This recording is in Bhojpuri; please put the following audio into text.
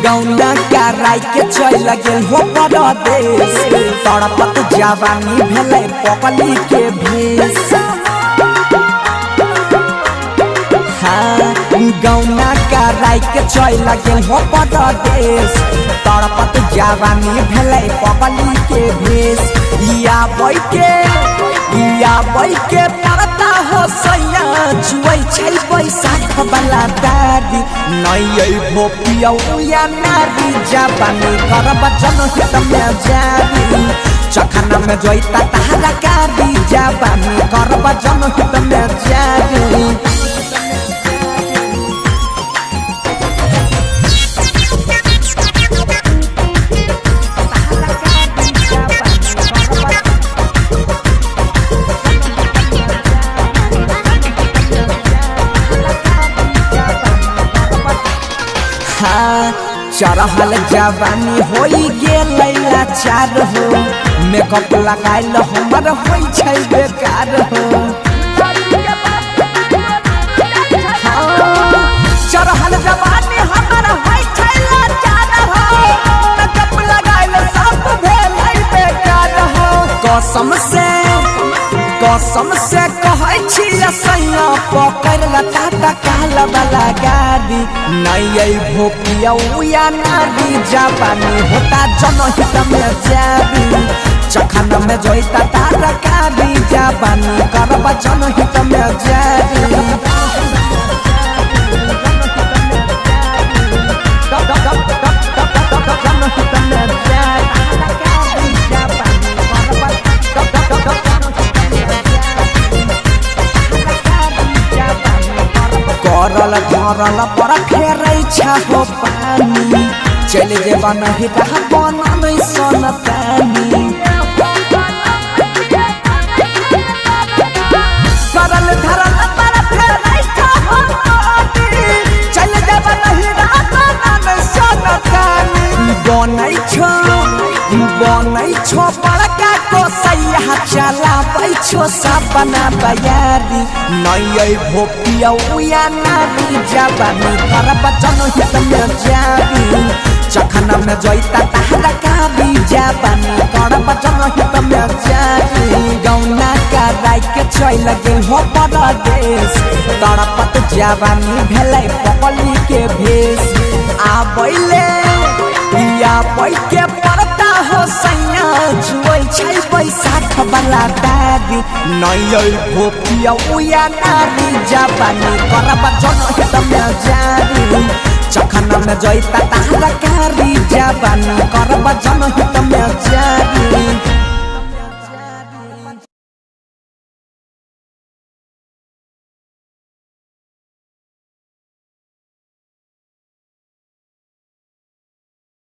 गौना कराई के चल गेल हो परदेश तड़पत जवानी भेले पकली के भेष। हाँ गौना कराई के चल गेल हो परदेश तड़पत जवानी भेले पकली के भेष। या बैके पड़ता हो सैया जुए छै बैसाख वाला दादी नहीं भोपिया या नारी जवानी करब जनहित में जारी चखना में जोईता तारा कारी जवानी करब जनहित में जारी। चढ़ल जवानी होई गेल लाचार हो मेकअप लगाइल हमर होई छै बेकार हो। चढ़ल जवानी हमर होई छै लाचार हो मेकअप लगाइल सब भेल बेकार हो। कसम से कहै छी सैया पकड़ लता काल वाला गाड़ी नहीं भोपिया या नारी जवानी होता जनहित में जारी चखना में जोईता तारा कारी जवानी करब जनहित में जारी। करल धरल पर फेरै हो पानी चल जेबा नहीं रह बन सन पानी। करल धरल पर फेरै हो पानी चल जेबा नहीं रह बन सन पानी। बनै छो बड़का को सैया चला बैठो सपना बयारी नहीं भोपिया या नारी जवानी करब जनहित में जारी चखना में जोईता तारा कारी जवानी करब जनहित में जारी। गौना कराई के चल गेल हो परदेश तड़पत जवानी भेले पकली के भेष। या बैके पड़ता हो सैया जुए छै बैसाख वाला दादी नहीं भोपिया या नारी जवानी करब जनहित में जारी चखना में जोईता तारा कारी जवानी करब जनहित में जारी।